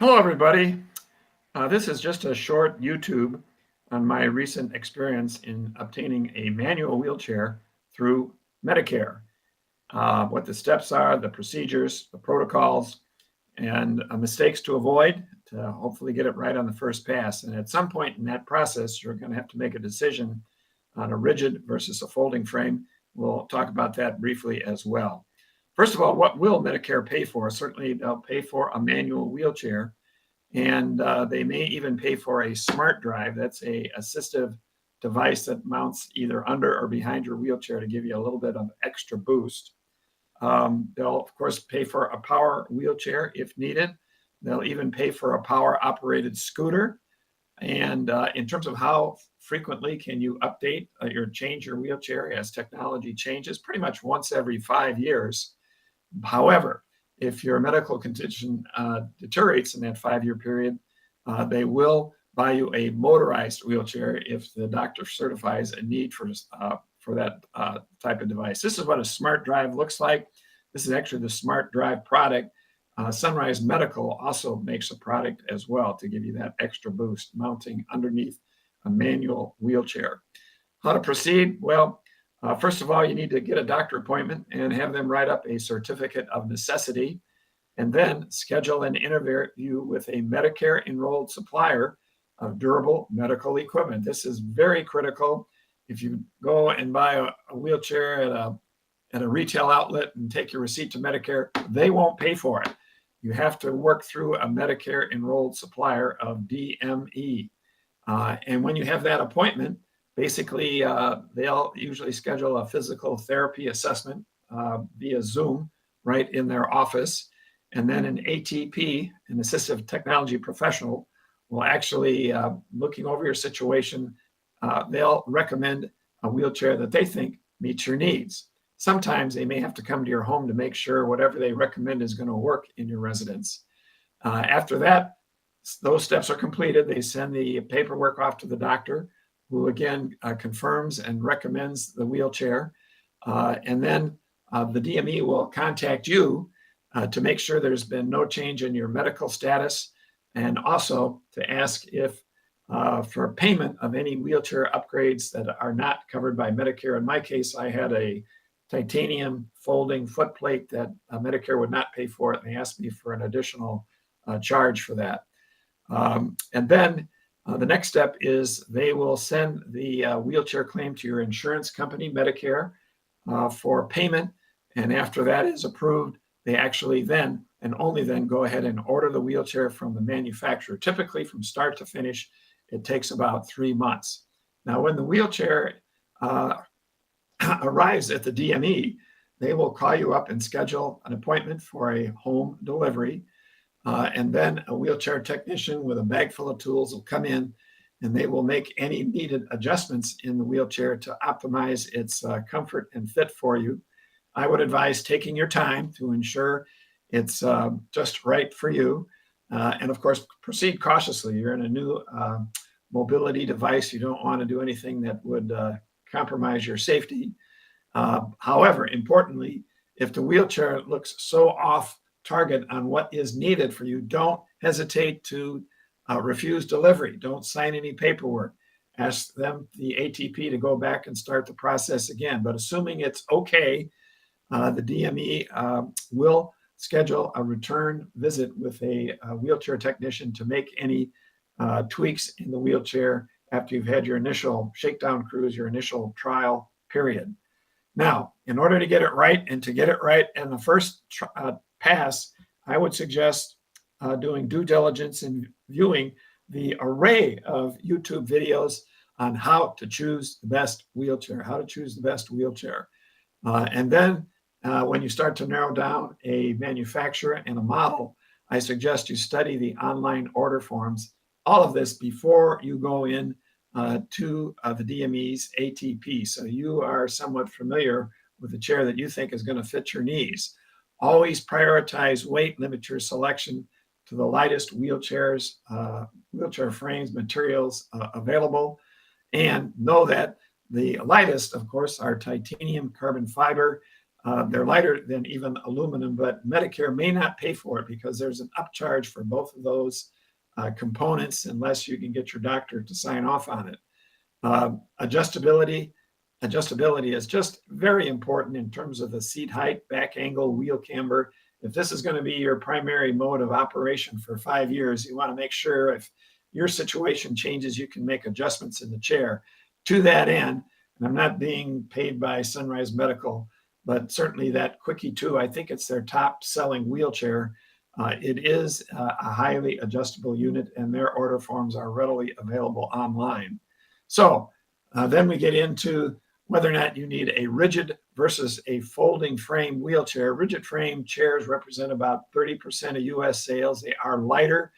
Hello, everybody. This is just a short YouTube on my recent experience in obtaining a manual wheelchair through Medicare. What the steps are, the procedures, the protocols, and mistakes to avoid to hopefully get it right on the first pass. And at some point in that process, you're going to have to make a decision on a rigid versus a folding frame. We'll talk about that briefly as well. First of all, what will Medicare pay for? Certainly, they'll pay for a manual wheelchair, and they may even pay for a smart drive. That's a assistive device that mounts either under or behind your wheelchair to give you a little bit of extra boost. They'll, of course, pay for a power wheelchair if needed. They'll even pay for a power-operated scooter. And in terms of how frequently can you update or change your wheelchair as technology changes, pretty much once every 5 years. However, if your medical condition deteriorates in that 5-year period, they will buy you a motorized wheelchair if the doctor certifies a need for that type of device. This is what a smart drive looks like. This is actually the smart drive product. Sunrise Medical also makes a product as well to give you that extra boost, mounting underneath a manual wheelchair. How to proceed? Well, first of all, you need to get a doctor appointment and have them write up a certificate of necessity, and then schedule an interview with a Medicare enrolled supplier of durable medical equipment. This is very critical. If you go and buy a wheelchair at a retail outlet and take your receipt to Medicare, they won't pay for it. You have to work through a Medicare enrolled supplier of DME. And when you have that appointment, basically, they'll usually schedule a physical therapy assessment via Zoom right in their office. And then an ATP, an assistive technology professional, will actually, looking over your situation, they'll recommend a wheelchair that they think meets your needs. Sometimes they may have to come to your home to make sure whatever they recommend is going to work in your residence. After that, those steps are completed. They send the paperwork off to the doctor, who again confirms and recommends the wheelchair. And then the DME will contact you to make sure there's been no change in your medical status, and also to ask if for payment of any wheelchair upgrades that are not covered by Medicare. In my case, I had a titanium folding foot plate that Medicare would not pay for it, and they asked me for an additional charge for that. And then the next step is they will send the wheelchair claim to your insurance company, Medicare, for payment. And after that is approved, they actually then and only then go ahead and order the wheelchair from the manufacturer. Typically, from start to finish, it takes about 3 months. Now, when the wheelchair arrives at the DME, they will call you up and schedule an appointment for a home delivery. And then a wheelchair technician with a bag full of tools will come in, and they will make any needed adjustments in the wheelchair to optimize its comfort and fit for you. I would advise taking your time to ensure it's just right for you. And of course, proceed cautiously. You're in a new mobility device. You don't want to do anything that would compromise your safety. However, importantly, if the wheelchair looks so off target on what is needed for you, don't hesitate to refuse delivery. Don't sign any paperwork. Ask them, the ATP, to go back and start the process again. But assuming it's okay, the DME will schedule a return visit with a wheelchair technician to make any tweaks in the wheelchair after you've had your initial shakedown cruise, your initial trial period. Now, in order to get it right, and to get it right in the first pass, I would suggest doing due diligence and viewing the array of YouTube videos on how to choose the best wheelchair, And then when you start to narrow down a manufacturer and a model, I suggest you study the online order forms. All of this before you go in to the DME's ATP, so you are somewhat familiar with the chair that you think is going to fit your needs. Always prioritize weight, limit your selection to the lightest wheelchairs, wheelchair frames, materials available, and know that the lightest, of course, are titanium, carbon fiber, They're lighter than even aluminum, but Medicare may not pay for it because there's an upcharge for both of those components unless you can get your doctor to sign off on it. Adjustability is just very important in terms of the seat height, back angle, wheel camber. If this is going to be your primary mode of operation for 5 years, you want to make sure if your situation changes, you can make adjustments in the chair. To that end, and I'm not being paid by Sunrise Medical, but certainly that Quickie 2, I think it's their top selling wheelchair. It is a highly adjustable unit, and their order forms are readily available online. So then we get into whether or not you need a rigid versus a folding frame wheelchair. Rigid frame chairs represent about 30% of US sales. They are lighter.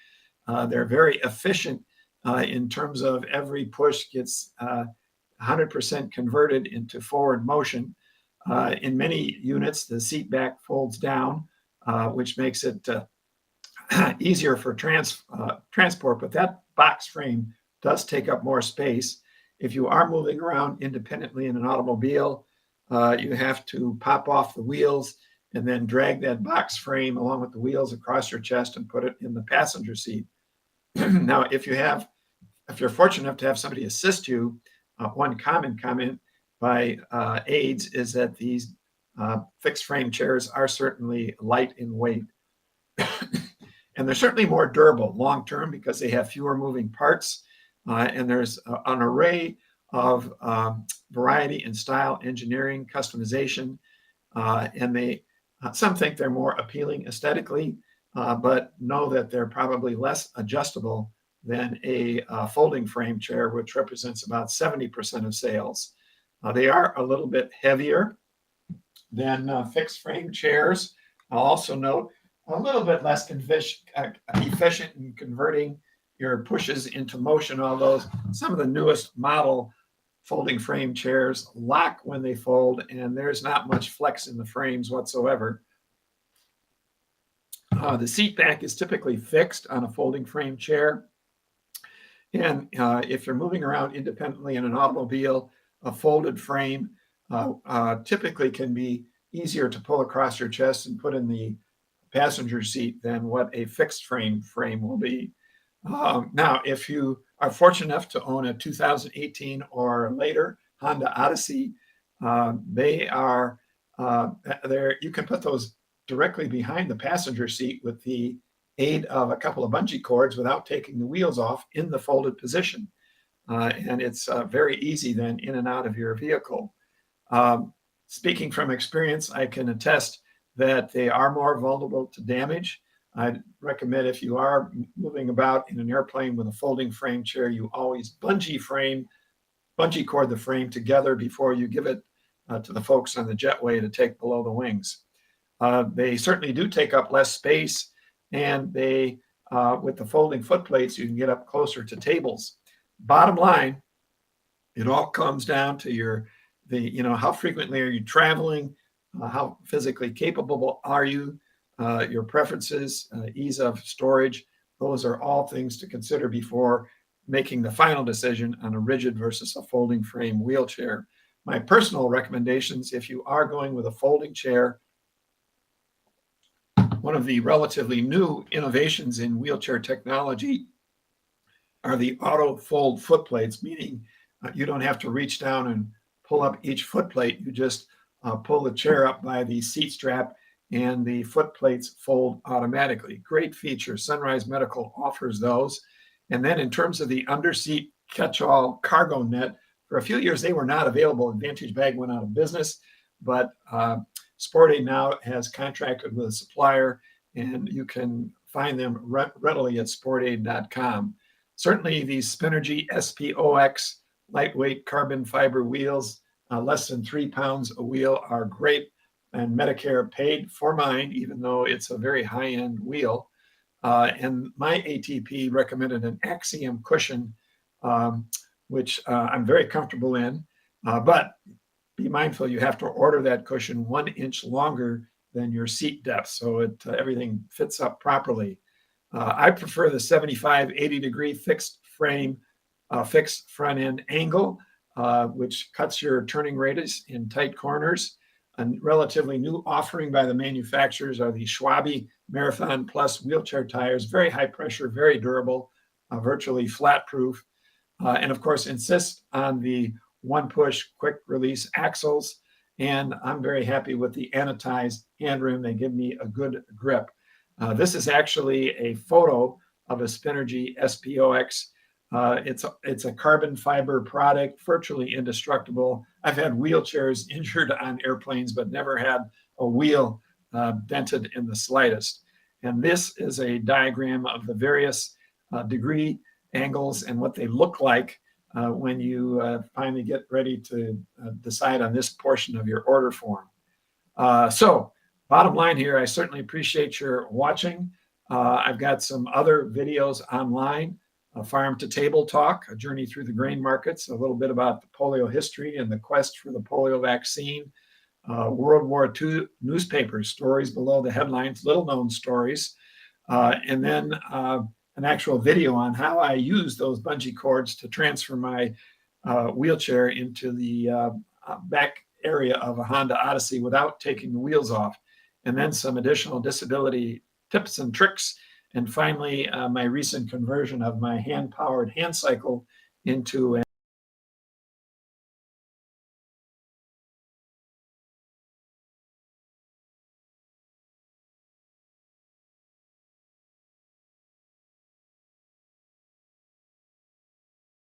They're very efficient in terms of every push gets 100% converted into forward motion. In many units, the seat back folds down, which makes it easier for transport, but that box frame does take up more space. If you are moving around independently in an automobile, you have to pop off the wheels and then drag that box frame along with the wheels across your chest and put it in the passenger seat. Now, if you're fortunate enough to have somebody assist you, one common comment by aides is that these fixed frame chairs are certainly light in weight. And they're certainly more durable long-term because they have fewer moving parts. And there's an array of variety in style, engineering, customization. And some think they're more appealing aesthetically, but know that they're probably less adjustable than a folding frame chair, which represents about 70% of sales. They are a little bit heavier than fixed frame chairs. I'll also note a little bit less efficient in converting your pushes into motion, although some of the newest model folding frame chairs lock when they fold, and there's not much flex in the frames whatsoever. The seat back is typically fixed on a folding frame chair. And if you're moving around independently in an automobile, a folded frame typically can be easier to pull across your chest and put in the passenger seat than what a fixed frame will be. Now, if you are fortunate enough to own a 2018 or later Honda Odyssey, they are there. You can put those directly behind the passenger seat with the aid of a couple of bungee cords without taking the wheels off in the folded position. And it's very easy then in and out of your vehicle. Speaking from experience, I can attest that they are more vulnerable to damage. I'd recommend if you are moving about in an airplane with a folding frame chair, you always bungee cord the frame together before you give it to the folks on the jetway to take below the wings. They certainly do take up less space, and they, with the folding foot plates, you can get up closer to tables. Bottom line, it all comes down to how frequently are you traveling, how physically capable are you, your preferences, ease of storage. Those are all things to consider before making the final decision on a rigid versus a folding frame wheelchair. My personal recommendations, if you are going with a folding chair, one of the relatively new innovations in wheelchair technology are the auto fold foot plates, meaning you don't have to reach down and pull up each foot plate. You just pull the chair up by the seat strap and the foot plates fold automatically. Great feature. Sunrise Medical offers those. And then in terms of the underseat catch-all cargo net, for a few years they were not available. Advantage Bag went out of business, but Sportaid now has contracted with a supplier, and you can find them readily at sportaid.com. Certainly these Spinergy SPOX lightweight carbon fiber wheels, less than 3 pounds a wheel, are great, and Medicare paid for mine, even though it's a very high-end wheel. And my ATP recommended an Axiom cushion, which I'm very comfortable in, but be mindful you have to order that cushion 1 inch longer than your seat depth, so everything fits up properly. I prefer the 75-80 degree fixed frame, fixed front end angle, which cuts your turning radius in tight corners. a relatively new offering by the manufacturers are the Schwalbe Marathon Plus wheelchair tires, very high pressure, very durable, virtually flat proof. And of course, insist on the one push quick release axles. And I'm very happy with the anodized hand rim. They give me a good grip. This is actually a photo of a Spinergy SPOX. It's a carbon fiber product, virtually indestructible. I've had wheelchairs injured on airplanes, but never had a wheel dented in the slightest. And this is a diagram of the various degree angles and what they look like when you finally get ready to decide on this portion of your order form. So bottom line here, I certainly appreciate your watching. I've got some other videos online, Farm to Table Talk, a journey through the grain markets, a little bit about the polio history and the quest for the polio vaccine, World War II newspapers, stories below the headlines, little known stories, and then an actual video on how I use those bungee cords to transfer my wheelchair into the back area of a Honda Odyssey without taking the wheels off, and then some additional disability tips and tricks. And finally, my recent conversion of my hand-powered hand cycle into